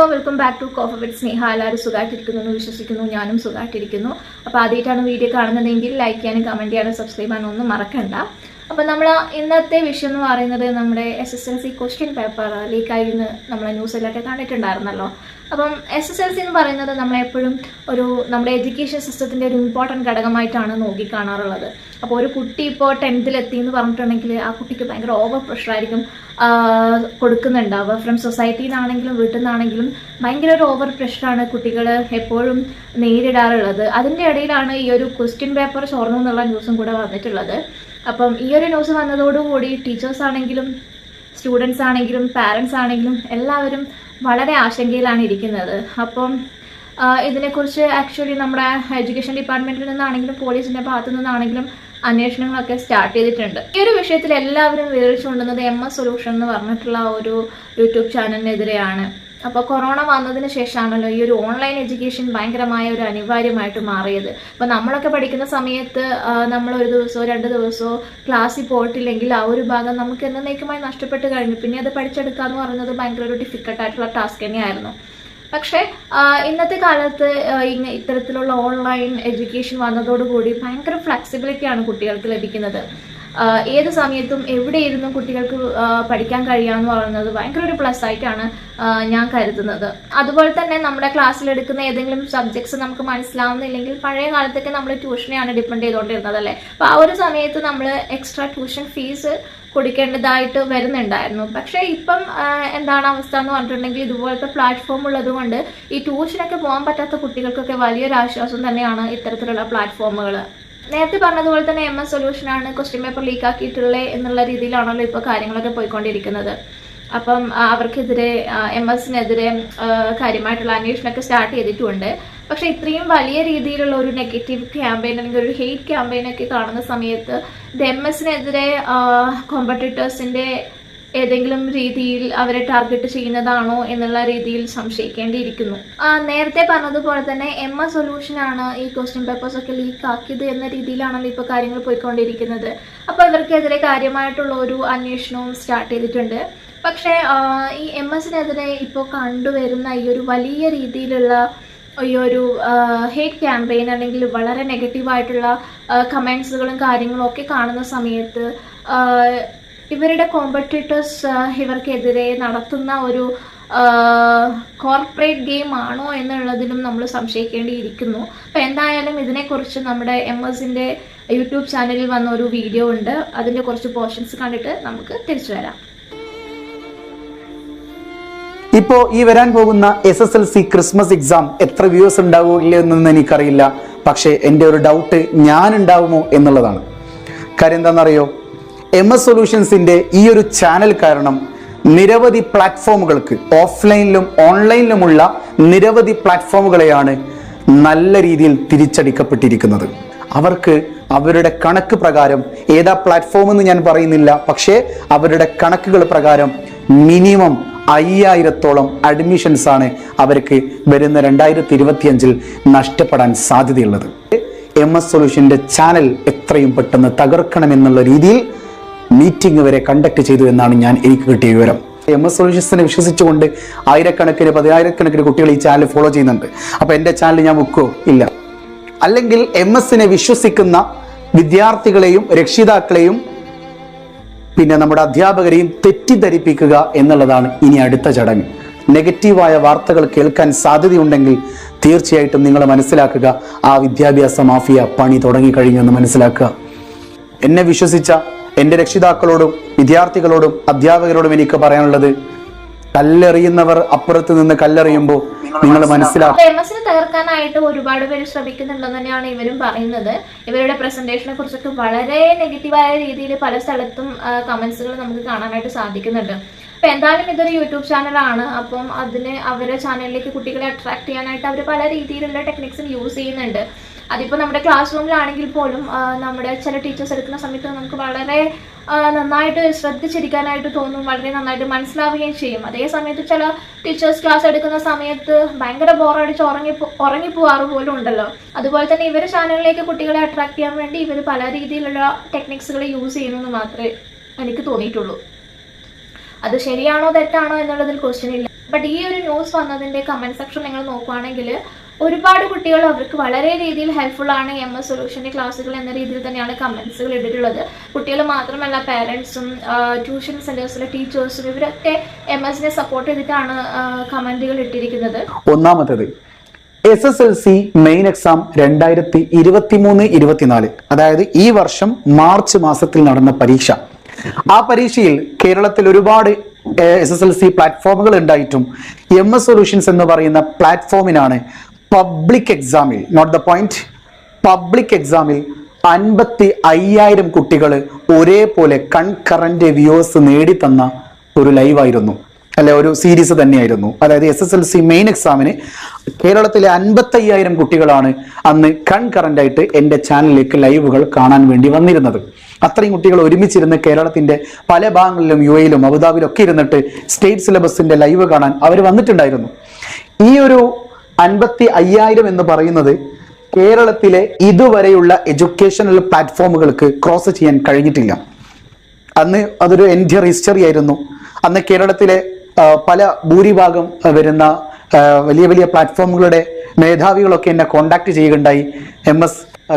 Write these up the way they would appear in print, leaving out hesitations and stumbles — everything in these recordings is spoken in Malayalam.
Hello, welcome back to coffee with Sneha. എല്ലാവരും സുഖമായിട്ടിരിക്കുന്നു എന്ന് വിശ്വസിക്കുന്നു. ഞാനും സുഖമായിട്ടിരിക്കുന്നു. അപ്പോൾ ആദ്യമായിട്ടാണ് വീഡിയോ കാണുന്നതെങ്കിൽ ലൈക്ക് ചെയ്യാനും കമൻറ്റ് ചെയ്യാനും സബ്സ്ക്രൈബ് ചെയ്യാനും ഒന്നും മറക്കണ്ട. അപ്പോൾ നമ്മൾ ഇന്നത്തെ വിഷയം എന്ന് പറയുന്നത് നമ്മുടെ SSLC ക്വസ്റ്റ്യൻ പേപ്പർ ലീക്കായിരുന്നു നമ്മൾ ന്യൂസിലൊക്കെ കണ്ടിട്ടുണ്ടായിരുന്നല്ലോ. അപ്പം SSLC എന്ന് പറയുന്നത് നമ്മളെപ്പോഴും നമ്മുടെ എഡ്യൂക്കേഷൻ സിസ്റ്റത്തിൻ്റെ ഒരു ഇമ്പോർട്ടൻറ്റ് ഘടകമായിട്ടാണ് നോക്കിക്കാണാറുള്ളത്. അപ്പോൾ ഒരു കുട്ടി ഇപ്പോൾ 10th എത്തി എന്ന് പറഞ്ഞിട്ടുണ്ടെങ്കിൽ ആ കുട്ടിക്ക് ഭയങ്കര ഓവർ പ്രഷറായിരിക്കും കൊടുക്കുന്നുണ്ടാവുക. ഫ്രം സൊസൈറ്റിയിൽ നിന്നാണെങ്കിലും വീട്ടിൽ നിന്നാണെങ്കിലും ഭയങ്കര ഒരു ഓവർ പ്രഷറാണ് കുട്ടികൾ എപ്പോഴും നേരിടാറുള്ളത്. അതിൻ്റെ ഇടയിലാണ് ഈ ഒരു ക്വസ്റ്റ്യൻ പേപ്പർ ചോർന്നു എന്നുള്ള ന്യൂസും കൂടെ വന്നിട്ടുള്ളത്. അപ്പം ഈ ഒരു ന്യൂസ് വന്നതോടുകൂടി ടീച്ചേഴ്സ് ആണെങ്കിലും സ്റ്റുഡൻസ് ആണെങ്കിലും പാരൻസ് ആണെങ്കിലും എല്ലാവരും വളരെ ആശങ്കയിലാണ് ഇരിക്കുന്നത്. അപ്പം ഇതിനെക്കുറിച്ച് ആക്ച്വലി നമ്മുടെ എഡ്യൂക്കേഷൻ ഡിപ്പാർട്ട്മെൻറ്റിൽ നിന്നാണെങ്കിലും പോലീസിൻ്റെ ഭാഗത്തു നിന്നാണെങ്കിലും അന്വേഷണങ്ങളൊക്കെ സ്റ്റാർട്ട് ചെയ്തിട്ടുണ്ട്. ഈ ഒരു വിഷയത്തിൽ എല്ലാവരും വിവരിച്ചു കൊണ്ടുവന്നത് MS സൊല്യൂഷൻ എന്ന് പറഞ്ഞിട്ടുള്ള ഒരു യൂട്യൂബ് ചാനലിനെതിരെയാണ്. അപ്പോൾ കൊറോണ വന്നതിന് ശേഷമാണല്ലോ ഈ ഒരു ഓൺലൈൻ എഡ്യൂക്കേഷൻ ഭയങ്കരമായ ഒരു അനിവാര്യമായിട്ട് മാറിയത്. അപ്പോൾ നമ്മളൊക്കെ പഠിക്കുന്ന സമയത്ത് നമ്മൾ ഒരു ദിവസമോ 2 ദിവസമോ ക്ലാസ്സിൽ പോയിട്ടില്ലെങ്കിൽ ആ ഒരു ഭാഗം നമുക്ക് എന്നേക്കുമായി നഷ്ടപ്പെട്ട് കഴിഞ്ഞു. പിന്നെ അത് പഠിച്ചെടുക്കുക എന്ന് പറയുന്നത് ഭയങ്കര ഒരു ഡിഫിക്കൽട്ടായിട്ടുള്ള ടാസ്ക് തന്നെയായിരുന്നു. പക്ഷേ ഇന്നത്തെ കാലത്ത് ഇത്തരത്തിലുള്ള ഓൺലൈൻ എഡ്യൂക്കേഷൻ വന്നതോടുകൂടി ഭയങ്കര ഫ്ലെക്സിബിലിറ്റിയാണ് കുട്ടികൾക്ക് ലഭിക്കുന്നത്. ഏത് സമയത്തും എവിടെ ഇരുന്നും കുട്ടികൾക്ക് പഠിക്കാൻ കഴിയാന്ന് പറയുന്നത് ഭയങ്കര ഒരു പ്ലസ് ആയിട്ടാണ് ഞാൻ കരുതുന്നത്. അതുപോലെ തന്നെ നമ്മുടെ ക്ലാസ്സിലെടുക്കുന്ന ഏതെങ്കിലും സബ്ജക്ട്സ് നമുക്ക് മനസ്സിലാവുന്നില്ലെങ്കിൽ പഴയ കാലത്തൊക്കെ നമ്മൾ ട്യൂഷനെയാണ് ഡിപ്പെൻഡ് ചെയ്തുകൊണ്ടിരുന്നത് അല്ലേ. അപ്പോൾ ആ ഒരു സമയത്ത് നമ്മൾ എക്സ്ട്രാ ട്യൂഷൻ ഫീസ് കൊടുക്കേണ്ടതായിട്ട് വരുന്നുണ്ടായിരുന്നു. പക്ഷേ ഇപ്പം എന്താണ് അവസ്ഥ എന്ന് പറഞ്ഞിട്ടുണ്ടെങ്കിൽ ഇതുപോലത്തെ പ്ലാറ്റ്ഫോം ഉള്ളത് കൊണ്ട് ഈ ട്യൂഷനൊക്കെ പോകാൻ പറ്റാത്ത കുട്ടികൾക്കൊക്കെ വലിയൊരു ആശ്വാസം തന്നെയാണ് ഇത്തരത്തിലുള്ള പ്ലാറ്റ്ഫോമുകൾ. നേരത്തെ പറഞ്ഞതുപോലെ തന്നെ MS സൊല്യൂഷനാണ് ക്വസ്റ്റ്യൻ പേപ്പർ ലീക്ക് ആക്കിയിട്ടുള്ളത് എന്നുള്ള രീതിയിലാണല്ലോ ഇപ്പോൾ കാര്യങ്ങളൊക്കെ പോയിക്കൊണ്ടിരിക്കുന്നത്. അപ്പം അവർക്കെതിരെ MS-നെതിരെ കാര്യമായിട്ടുള്ള അന്വേഷണമൊക്കെ സ്റ്റാർട്ട് ചെയ്തിട്ടുണ്ട്. പക്ഷേ ഇത്രയും വലിയ രീതിയിലുള്ള ഒരു നെഗറ്റീവ് ക്യാമ്പയിൻ അല്ലെങ്കിൽ ഒരു ഹെയ്റ്റ് ക്യാമ്പയിനൊക്കെ കാണുന്ന സമയത്ത് ഇത് MS-നെതിരെ കോമ്പറ്റീറ്റേഴ്സിൻ്റെ ഏതെങ്കിലും രീതിയിൽ അവരെ ടാർഗറ്റ് ചെയ്യുന്നതാണോ എന്നുള്ള രീതിയിൽ സംശയിക്കേണ്ടിയിരിക്കുന്നു. നേരത്തെ പറഞ്ഞതുപോലെ തന്നെ MS സൊല്യൂഷനാണ് ഈ ക്വസ്റ്റ്യൻ പേപ്പേഴ്സൊക്കെ ലീക്ക് ആക്കിയത് എന്ന രീതിയിലാണല്ലോ ഇപ്പോൾ കാര്യങ്ങൾ പോയിക്കൊണ്ടിരിക്കുന്നത്. അപ്പോൾ ഇവർക്കെതിരെ കാര്യമായിട്ടുള്ള ഒരു അന്വേഷണവും സ്റ്റാർട്ട് ചെയ്തിട്ടുണ്ട്. പക്ഷേ ഈ MS-നെതിരെ ഇപ്പോൾ കണ്ടുവരുന്ന ഈ ഒരു വലിയ രീതിയിലുള്ള ഈ ഒരു ഹേറ്റ് ക്യാമ്പയിൻ അല്ലെങ്കിൽ വളരെ നെഗറ്റീവായിട്ടുള്ള കമൻസുകളും കാര്യങ്ങളും ഒക്കെ കാണുന്ന സമയത്ത് ഇവരുടെ കോമ്പറ്റീറ്റേഴ്സ് ഇവർക്കെതിരെ നടത്തുന്ന ഒരു കോർപ്പറേറ്റ് ഗെയിം ആണോ എന്നുള്ളതിലും നമ്മൾ സംശയിക്കേണ്ടിയിരിക്കുന്നു. അപ്പോൾ എന്തായാലും ഇതിനെക്കുറിച്ച് നമ്മുടെ MS-ന്റെ യൂട്യൂബ് ചാനലിൽ വന്ന ഒരു വീഡിയോ ഉണ്ട്. അതിൻ്റെ കുറച്ച് പോർഷൻസ് കണ്ടിട്ട് നമുക്ക് തിരിച്ചു വരാം. ഇപ്പോൾ ഈ വരാൻ പോകുന്ന SSLC ക്രിസ്മസ് എക്സാം എത്ര വ്യൂസ് ഉണ്ടാവുകയില്ല എന്നൊന്നും എനിക്കറിയില്ല. പക്ഷേ എൻ്റെ ഒരു ഡൗട്ട് ഞാൻ ഉണ്ടാവുമോ എന്നുള്ളതാണ്. കാര്യം എന്താണെന്നറിയോ, MS സൊല്യൂഷൻസിൻ്റെ ഈ ഒരു ചാനൽ കാരണം നിരവധി പ്ലാറ്റ്ഫോമുകൾക്ക് ഓഫ്ലൈനിലും ഓൺലൈനിലുമുള്ള നിരവധി പ്ലാറ്റ്ഫോമുകളെയാണ് നല്ല രീതിയിൽ തിരിച്ചടിക്കപ്പെട്ടിരിക്കുന്നത്. അവർക്ക് അവരുടെ കണക്ക് പ്രകാരം ഏതാ പ്ലാറ്റ്ഫോം എന്ന് ഞാൻ പറയുന്നില്ല, പക്ഷേ അവരുടെ കണക്കുകൾ പ്രകാരം മിനിമം 5000-ഓളം അഡ്മിഷൻസ് ആണ് അവർക്ക് വരുന്ന 2025 നഷ്ടപ്പെടാൻ സാധ്യതയുള്ളത്. MS സൊല്യൂഷന്റെ ചാനൽ എത്രയും പെട്ടെന്ന് തകർക്കണമെന്നുള്ള രീതിയിൽ മീറ്റിംഗ് വരെ കണ്ടക്ട് ചെയ്തു എന്നാണ് എനിക്ക് കിട്ടിയ വിവരം. MS സൊല്യൂഷൻസിനെ വിശ്വസിച്ചുകൊണ്ട് ആയിരക്കണക്കിന് 10,000-കണക്കിന് കുട്ടികൾ ഈ ചാനൽ ഫോളോ ചെയ്യുന്നുണ്ട്. അപ്പോൾ എൻ്റെ ചാനൽ ഞാൻ വെക്കുമോ? ഇല്ല. അല്ലെങ്കിൽ MS-നെ വിശ്വസിക്കുന്ന വിദ്യാർത്ഥികളെയും രക്ഷിതാക്കളെയും പിന്നെ നമ്മുടെ അധ്യാപകരെയും തെറ്റിദ്ധരിപ്പിക്കുക എന്നുള്ളതാണ് ഇനി അടുത്ത ചടങ്ങ്. നെഗറ്റീവായ വാർത്തകൾ കേൾക്കാൻ സാധ്യതയുണ്ടെങ്കിൽ തീർച്ചയായിട്ടും നിങ്ങൾ മനസ്സിലാക്കുക, ആ വിദ്യാഭ്യാസ മാഫിയ പണി തുടങ്ങിക്കഴിഞ്ഞു എന്ന് മനസ്സിലാക്കുക. എന്നെ വിശ്വസിച്ച എൻ്റെ രക്ഷിതാക്കളോടും വിദ്യാർത്ഥികളോടും അധ്യാപകരോടും എനിക്ക് പറയാനുള്ളത്, കല്ലെറിയുന്നവർ അപ്പുറത്ത് നിന്ന് കല്ലെറിയുമ്പോൾ നിങ്ങൾ മനസ്സിലാക്കുക. MS-നെ തകർക്കാനായിട്ട് ഒരുപാട് പേര് ശ്രമിക്കുന്നുണ്ടെന്ന് തന്നെയാണ് ഇവരും പറയുന്നത്. ഇവരുടെ പ്രസന്റേഷനെ കുറിച്ചൊക്കെ വളരെ നെഗറ്റീവായ രീതിയിൽ പല സ്ഥലത്തും കമന്റ്സുകൾ നമുക്ക് കാണാനായിട്ട് സാധിക്കുന്നുണ്ട്. അപ്പോൾ എന്തായാലും ഇതൊരു യൂട്യൂബ് ചാനലാണ്. അപ്പം അവരുടെ ചാനലിലേക്ക് കുട്ടികളെ അട്രാക്ട് ചെയ്യാനായിട്ട് അവർ പല രീതിയിലുള്ള ടെക്നിക്സും യൂസ് ചെയ്യുന്നുണ്ട്. അതിപ്പോൾ നമ്മുടെ ക്ലാസ് റൂമിലാണെങ്കിൽ പോലും നമ്മുടെ ചില ടീച്ചേഴ്സ് എടുക്കുന്ന സമയത്ത് നമുക്ക് വളരെ നന്നായിട്ട് ശ്രദ്ധിച്ചിരിക്കാനായിട്ട് തോന്നും, വളരെ നന്നായിട്ട് മനസ്സിലാവുകയും ചെയ്യും. അതേ സമയത്ത് ചില ടീച്ചേഴ്സ് ക്ലാസ് എടുക്കുന്ന സമയത്ത് ഭയങ്കര ബോറടിച്ച് ഉറങ്ങിപ്പോവാറ് പോലും ഉണ്ടല്ലോ. അതുപോലെ തന്നെ ഇവർ ചാനലിലേക്ക് കുട്ടികളെ അട്രാക്ട് ചെയ്യാൻ വേണ്ടി ഇവർ പല രീതിയിലുള്ള ടെക്നിക്സുകൾ യൂസ് ചെയ്യുന്നെന്ന് മാത്രമേ എനിക്ക് തോന്നിയിട്ടുള്ളൂ. അത് ശരിയാണോ തെറ്റാണോ എന്നുള്ളതിൽ ക്വസ്റ്റ്യൻ ഇല്ല. ബട്ട് ഈ ഒരു ന്യൂസ് വന്നതിൻ്റെ കമൻറ്റ് സെക്ഷൻ നിങ്ങൾ നോക്കുകയാണെങ്കിൽ ഒരുപാട് കുട്ടികൾ അവർക്ക് വളരെ രീതിയിൽ ഹെൽപ്ഫുൾ ആണ് MS സൊല്യൂഷൻ്റെ ക്ലാസ്സുകൾ എന്ന രീതിയിൽ തന്നെയാണ് കമൻസുകൾ ഇട്ടിട്ടുള്ളത്. കുട്ടികൾ മാത്രമല്ല പേരൻസും ട്യൂഷൻ സെൻറ്റേഴ്സിലെ ടീച്ചേഴ്സും ഇവരൊക്കെ MSനെ സപ്പോർട്ട് ചെയ്തിട്ടാണ് കമൻറ്റുകൾ ഇട്ടിരിക്കുന്നത്. ഒന്നാമത്തേത് SSLC മെയിൻ എക്സാം 2023-24, അതായത് ഈ വർഷം മാർച്ച് മാസത്തിൽ നടന്ന പരീക്ഷ. ആ പരീക്ഷയിൽ കേരളത്തിൽ ഒരുപാട് SSLC പ്ലാറ്റ്ഫോമുകൾ ഉണ്ടായിട്ടും MS സൊല്യൂഷൻസ് എന്ന് പറയുന്ന പ്ലാറ്റ്ഫോമിനാണ് പബ്ലിക് എക്സാമിൽ, നോട്ട് ദ പോയിന്റ്, പബ്ലിക് എക്സാമിൽ 55,000 കുട്ടികൾ ഒരേപോലെ കൺകറന്റ് വ്യൂവേഴ്സ് നേടിത്തന്ന ഒരു ലൈവായിരുന്നു, അല്ലെ ഒരു സീരീസ് തന്നെയായിരുന്നു. അതായത് SSLC മെയിൻ എക്സാമിന് കേരളത്തിലെ 55,000 കുട്ടികളാണ് അന്ന് കൺകറന്റ് ആയിട്ട് എൻ്റെ ചാനലിലേക്ക് ലൈവുകൾ കാണാൻ വേണ്ടി വന്നിരുന്നത്. അത്രയും കുട്ടികൾ ഒരുമിച്ചിരുന്ന് കേരളത്തിന്റെ പല ഭാഗങ്ങളിലും UAE-യിലും അബുദാബിയിലും ഒക്കെ ഇരുന്നിട്ട് സ്റ്റേറ്റ് സിലബസിന്റെ ലൈവ് കാണാൻ അവർ വന്നിട്ടുണ്ടായിരുന്നു. ഈ ഒരു 55,000 എന്ന് പറയുന്നത് കേരളത്തിലെ ഇതുവരെയുള്ള എഡ്യൂക്കേഷണൽ പ്ലാറ്റ്ഫോമുകൾക്ക് ക്രോസ് ചെയ്യാൻ കഴിഞ്ഞിട്ടില്ല. അന്ന് അതൊരു എൻഡിയർ ഹിസ്റ്ററി ആയിരുന്നു. അന്ന് കേരളത്തിലെ പല ഭൂരിഭാഗം വരുന്ന വലിയ വലിയ പ്ലാറ്റ്ഫോമുകളുടെ മേധാവികളൊക്കെ എന്നെ കോണ്ടാക്ട് ചെയ്യുകയുണ്ടായി. MS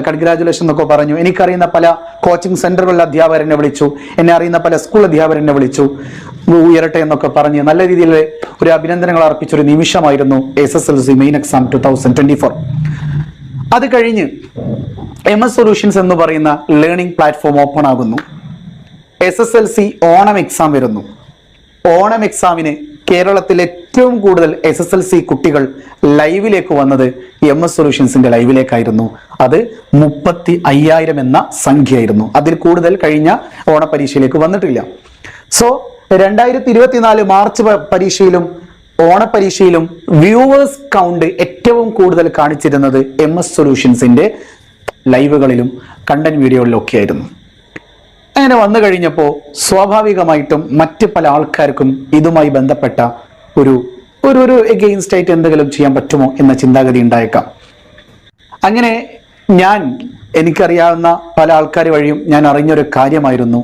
കൺഗ്രാജുലേഷൻ എന്നൊക്കെ പറഞ്ഞു. എനിക്കറിയുന്ന പല കോച്ചിങ് സെന്ററുകളിലെ അധ്യാപകരെന്നെ വിളിച്ചു, എന്നെ അറിയുന്ന പല സ്കൂൾ അധ്യാപകരെന്നെ വിളിച്ചു, ഉയരട്ടെ എന്നൊക്കെ പറഞ്ഞ് നല്ല രീതിയിൽ ഒരു അഭിനന്ദനങ്ങൾ അർപ്പിച്ചൊരു നിമിഷമായിരുന്നു SSLC മെയിൻ എക്സാം 2024. അത് കഴിഞ്ഞ് MS സൊല്യൂഷൻസ് എന്ന് പറയുന്ന ലേണിംഗ് പ്ലാറ്റ്ഫോം ഓപ്പൺ ആകുന്നു. SSLC ഓണം എക്സാം വരുന്നു. ഓണം എക്സാമിന് കേരളത്തിൽ ഏറ്റവും കൂടുതൽ SSLC കുട്ടികൾ ലൈവിലേക്ക് വന്നത് MS സൊല്യൂഷൻസിന്റെ ലൈവിലേക്കായിരുന്നു. അത് 35,000 എന്ന സംഖ്യയായിരുന്നു. അതിൽ കൂടുതൽ കഴിഞ്ഞ ഓണപരീക്ഷയിലേക്ക് വന്നിട്ടില്ല. സോ 2024 മാർച്ച് പരീക്ഷയിലും ഓണപരീക്ഷയിലും വ്യൂവേഴ്സ് കൗണ്ട് ഏറ്റവും കൂടുതൽ കാണിച്ചിരുന്നത് MS സൊല്യൂഷൻസിന്റെ ലൈവുകളിലും കണ്ടന്റ് വീഡിയോകളിലും ഒക്കെ ആയിരുന്നു. അങ്ങനെ വന്നു കഴിഞ്ഞപ്പോൾ സ്വാഭാവികമായിട്ടും മറ്റ് പല ആൾക്കാർക്കും ഇതുമായി ബന്ധപ്പെട്ട ഒരു എഗെയിൻസ്റ്റ് ആയിട്ട് എന്തെങ്കിലും ചെയ്യാൻ പറ്റുമോ എന്ന ചിന്താഗതി ഉണ്ടായേക്കാം. അങ്ങനെ എനിക്കറിയാവുന്ന പല ആൾക്കാർ വഴിയും ഞാൻ അറിഞ്ഞൊരു കാര്യമായിരുന്നു,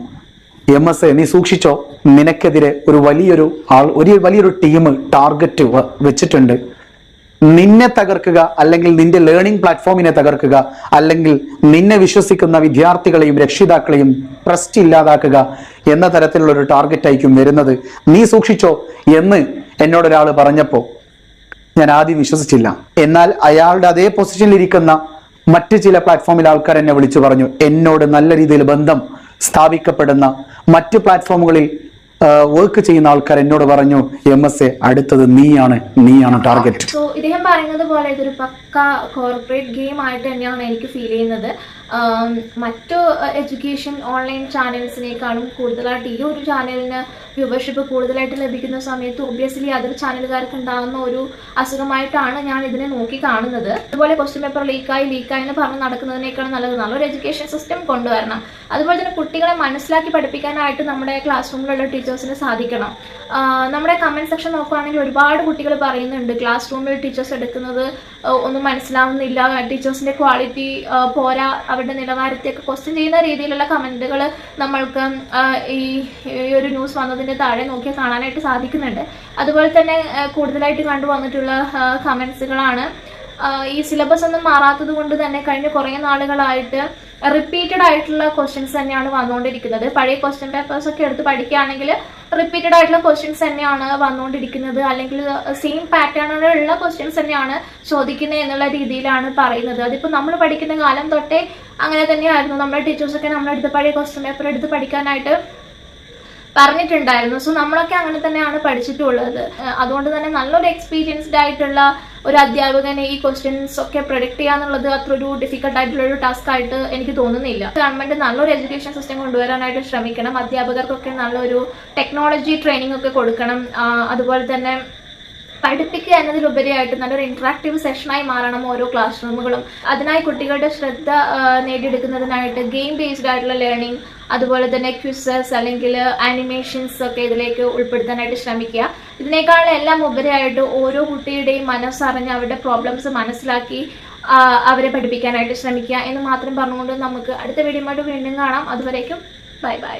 MS നീ സൂക്ഷിച്ചോ, നിനക്കെതിരെ ഒരു വലിയൊരു ടീം ടാർഗറ്റ് വെച്ചിട്ടുണ്ട്. നിന്നെ തകർക്കുക, അല്ലെങ്കിൽ നിന്റെ ലേണിംഗ് പ്ലാറ്റ്ഫോമിനെ തകർക്കുക, അല്ലെങ്കിൽ നിന്നെ വിശ്വസിക്കുന്ന വിദ്യാർത്ഥികളെയും രക്ഷിതാക്കളെയും ട്രസ്റ്റ് ഇല്ലാതാക്കുക എന്ന തരത്തിലുള്ള ഒരു ടാർഗറ്റ് ആയിരിക്കും വരുന്നത്, നീ സൂക്ഷിച്ചോ എന്ന് എന്നോടൊരാൾ പറഞ്ഞപ്പോൾ ഞാൻ ആദ്യം വിശ്വസിച്ചില്ല. എന്നാൽ അയാളുടെ അതേ പൊസിഷനിൽ ഇരിക്കുന്ന മറ്റ് ചില പ്ലാറ്റ്ഫോമിലെ ആൾക്കാർ എന്നെ വിളിച്ചു പറഞ്ഞു, എന്നോട് നല്ല രീതിയിൽ ബന്ധം സ്ഥാപിക്കപ്പെടുന്ന മറ്റ് പ്ലാറ്റ്ഫോമുകളിൽ വർക്ക് ചെയ്യുന്ന ആൾക്കാർ എന്നോട് പറഞ്ഞു, MS അടുത്തത് നീയാണ് ടാർഗറ്റ്. സോ ഇദ്ദേഹം പറയുന്നത് പോലെ ഇതൊരു പക്ക കോർപ്പറേറ്റ് ഗെയിം ആയിട്ട് തന്നെയാണ് എനിക്ക് ഫീൽ ചെയ്യുന്നത്. മറ്റു എഡ്യൂക്കേഷൻ ഓൺലൈൻ ചാനൽസിനേക്കാളും കൂടുതലായിട്ട് ഈ ഒരു ചാനലിന് വ്യൂവർഷിപ്പ് കൂടുതലായിട്ട് ലഭിക്കുന്ന സമയത്ത് ഒബ്വിയസ്ലി അതർ ചാനലുകാർക്ക് ഉണ്ടാകുന്ന ഒരു അസുഖമായിട്ടാണ് ഞാൻ ഇതിനെ നോക്കി കാണുന്നത്. അതുപോലെ ക്വസ്റ്റ്യൻ പേപ്പർ ലീക്കായി എന്ന് പറഞ്ഞ് നടക്കുന്നതിനേക്കാളും നല്ലൊരു എഡ്യൂക്കേഷൻ സിസ്റ്റം കൊണ്ടുവരണം. അതുപോലെ തന്നെ കുട്ടികളെ മനസ്സിലാക്കി പഠിപ്പിക്കാനായിട്ട് നമ്മുടെ ക്ലാസ് റൂമിലുള്ള ടീച്ചേഴ്സിന് സാധിക്കണം. നമ്മുടെ കമൻറ്റ് സെക്ഷൻ നോക്കുകയാണെങ്കിൽ ഒരുപാട് കുട്ടികൾ പറയുന്നുണ്ട് ക്ലാസ് റൂമിൽ ടീച്ചേഴ്സ് എടുക്കുന്നത് ഒന്നും മനസ്സിലാവുന്നില്ല, ടീച്ചേഴ്സിൻ്റെ ക്വാളിറ്റി പോരാ, അവരുടെ നിലവാരത്തെയൊക്കെ ക്വസ്റ്റ്യൻ ചെയ്യുന്ന രീതിയിലുള്ള കമൻറ്റുകൾ നമ്മൾക്ക് ഈ ഒരു ന്യൂസ് വന്നതിൻ്റെ താഴെ നോക്കിയാൽ കാണാനായിട്ട് സാധിക്കുന്നുണ്ട്. അതുപോലെ തന്നെ കൂടുതലായിട്ട് കണ്ടുവന്നിട്ടുള്ള കമൻസുകളാണ് ഈ സിലബസ് ഒന്നും മാറാത്തത് കൊണ്ട് തന്നെ കഴിഞ്ഞ കുറേ നാളുകളായിട്ട് റിപ്പീറ്റഡ് ആയിട്ടുള്ള ക്വസ്റ്റ്യൻസ് തന്നെയാണ് വന്നുകൊണ്ടിരിക്കുന്നത്. പഴയ ക്വസ്റ്റ്യൻ പേപ്പേഴ്സ് ഒക്കെ എടുത്ത് പഠിക്കുകയാണെങ്കിൽ റിപ്പീറ്റഡ് ആയിട്ടുള്ള ക്വസ്റ്റ്യൻസ് തന്നെയാണ് വന്നുകൊണ്ടിരിക്കുന്നത്, അല്ലെങ്കിൽ സെയിം പാറ്റേണിലുള്ള ക്വസ്റ്റ്യൻസ് തന്നെയാണ് ചോദിക്കുന്നത് എന്നുള്ള രീതിയിലാണ് പറയുന്നത്. അതിപ്പോൾ നമ്മൾ പഠിക്കുന്ന കാലം തൊട്ടേ അങ്ങനെ തന്നെയായിരുന്നു. നമ്മുടെ ടീച്ചേഴ്സൊക്കെ നമ്മളെടുത്ത് പഴയ ക്വസ്റ്റ്യൻ പേപ്പർ എടുത്ത് പഠിക്കാനായിട്ട് പറഞ്ഞിട്ടുണ്ടായിരുന്നു. സോ നമ്മളൊക്കെ അങ്ങനെ തന്നെയാണ് പഠിച്ചിട്ടുള്ളത്. അതുകൊണ്ട് തന്നെ നല്ലൊരു എക്സ്പീരിയൻസ്ഡ് ആയിട്ടുള്ള ഒരു അധ്യാപകനെ ഈ ക്വസ്റ്റ്യൻസ് ഒക്കെ പ്രൊഡിക്റ്റ് ചെയ്യാന്നുള്ളത് അത്ര ഒരു ഡിഫിക്കൽട്ട് ആയിട്ടുള്ള ഒരു ടാസ്ക് ആയിട്ട് എനിക്ക് തോന്നുന്നില്ല. ഗവൺമെന്റ് നല്ലൊരു എഡ്യൂക്കേഷൻ സിസ്റ്റം കൊണ്ടുവരാനായിട്ട് ശ്രമിക്കണം. അധ്യാപകർക്കൊക്കെ നല്ലൊരു ടെക്നോളജി ട്രെയിനിങ് ഒക്കെ കൊടുക്കണം. അതുപോലെ തന്നെ പഠിപ്പിക്കുക എന്നതിലുപരിയായിട്ട് നല്ലൊരു ഇന്ററാക്റ്റീവ് സെഷനായി മാറണം ഓരോ ക്ലാസ് റൂമുകളും. അതിനായി കുട്ടികളുടെ ശ്രദ്ധ നേടിയെടുക്കുന്നതിനായിട്ട് ഗെയിം ബേസ്ഡ് ആയിട്ടുള്ള ലേണിംഗ്, അതുപോലെ തന്നെ ക്വിസസ് അല്ലെങ്കിൽ ആനിമേഷൻസ് ഒക്കെ ഇതിലേക്ക് ഉൾപ്പെടുത്താനായിട്ട് ശ്രമിക്കുക. ഇതിനേക്കാളെല്ലാം ഉപരിയായിട്ട് ഓരോ കുട്ടിയുടെയും മനസ്സറിഞ്ഞ് അവരുടെ പ്രോബ്ലംസ് മനസ്സിലാക്കി അവരെ പഠിപ്പിക്കാനായിട്ട് ശ്രമിക്കുക എന്ന് മാത്രം പറഞ്ഞുകൊണ്ട് നമുക്ക് അടുത്ത വീഡിയോയുമായിട്ട് വീണ്ടും കാണാം. അതുവരേക്കും ബൈ ബൈ.